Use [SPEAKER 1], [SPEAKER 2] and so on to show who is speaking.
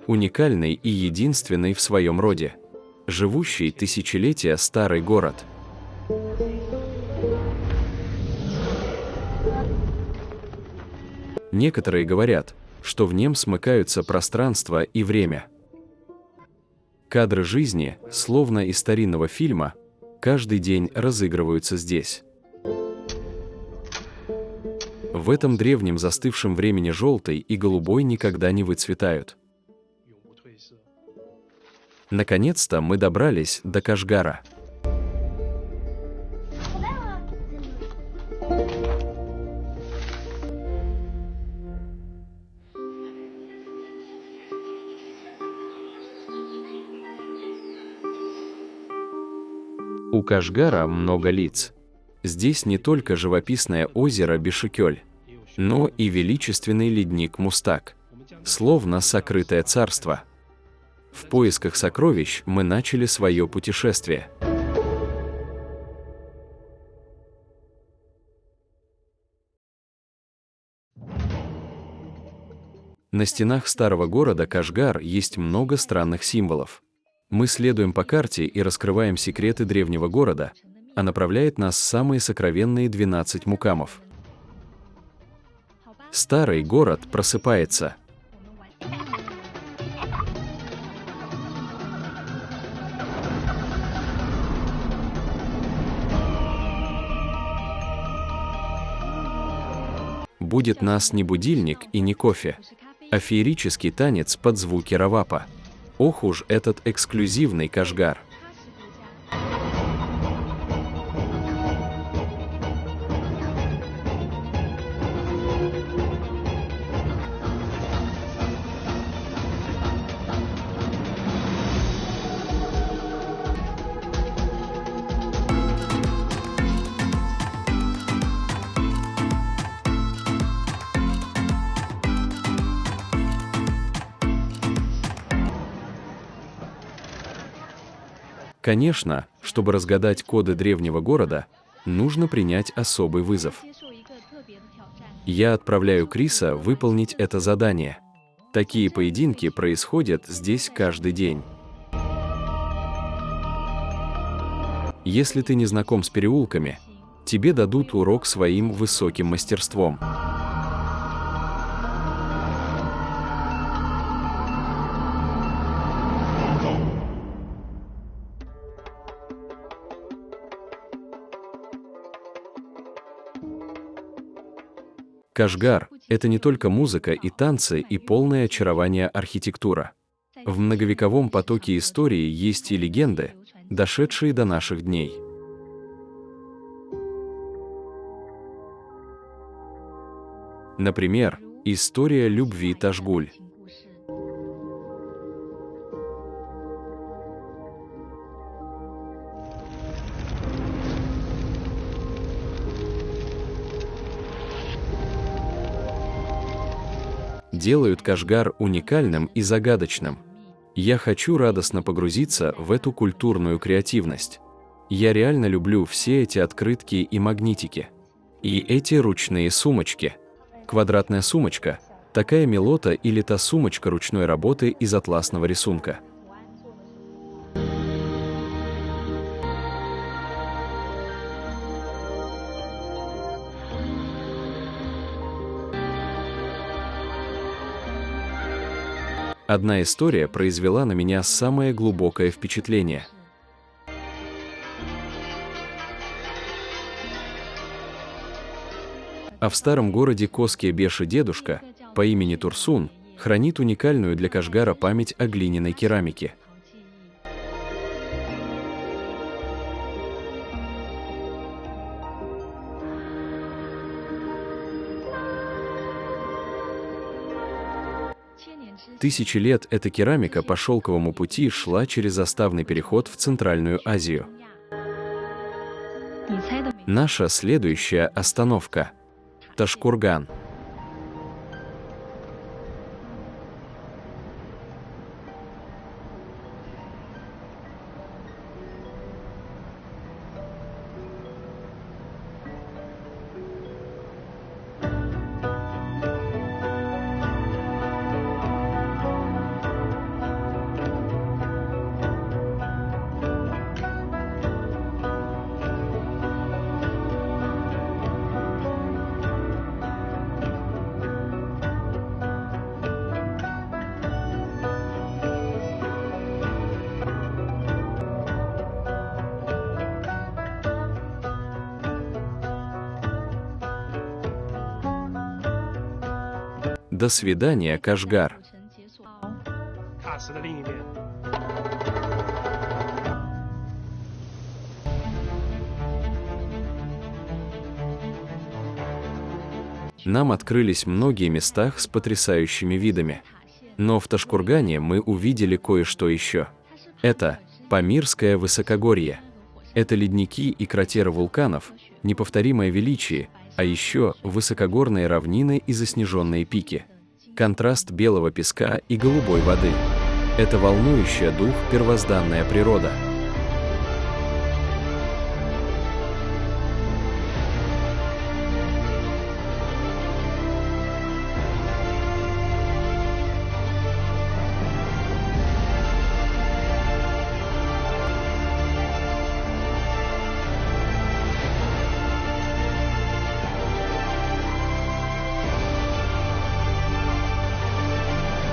[SPEAKER 1] уникальный и единственный в своем роде, живущий тысячелетия старый город. Некоторые говорят, что в нем смыкаются пространство и время. Кадры жизни, словно из старинного фильма, каждый день разыгрываются здесь. В этом древнем застывшем времени желтый и голубой никогда не выцветают. Наконец-то мы добрались до Кашгара. У Кашгара много лиц. Здесь не только живописное озеро Бишекёль, но и величественный ледник Мустак, словно сокрытое царство. В поисках сокровищ мы начали свое путешествие. На стенах старого города Кашгар есть много странных символов. Мы следуем по карте и раскрываем секреты древнего города, а направляет нас самые сокровенные 12 мукамов. Старый город просыпается. Будет нас не будильник и не кофе, а феерический танец под звуки равапа. Ох уж этот эксклюзивный Кашгар! Конечно, чтобы разгадать коды древнего города, нужно принять особый вызов. Я отправляю Криса выполнить это задание. Такие поединки происходят здесь каждый день. Если ты не знаком с переулками, тебе дадут урок своим высоким мастерством. Кашгар — это не только музыка и танцы и полное очарование архитектура. В многовековом потоке истории есть и легенды, дошедшие до наших дней. Например, история любви Ташгуль. Делают Кашгар уникальным и загадочным. Я хочу радостно погрузиться в эту культурную креативность. Я реально люблю все эти открытки и магнитики. И эти ручные сумочки. Квадратная сумочка – такая мелота или та сумочка ручной работы из атласного рисунка. Одна история произвела на меня самое глубокое впечатление. А в старом городе Коске-Беши дедушка по имени Турсун хранит уникальную для Кашгара память о глиняной керамике. Тысячи лет эта керамика по шелковому пути шла через заставный переход в Центральную Азию. Наша следующая остановка – Ташкурган. До свидания, Кашгар. Нам открылись многие места с потрясающими видами. Но в Ташкургане мы увидели кое-что еще. Это Памирское высокогорье. Это ледники и кратеры вулканов, неповторимое величие, а еще высокогорные равнины и заснеженные пики. Контраст белого песка и голубой воды. Это волнующая дух первозданная природа.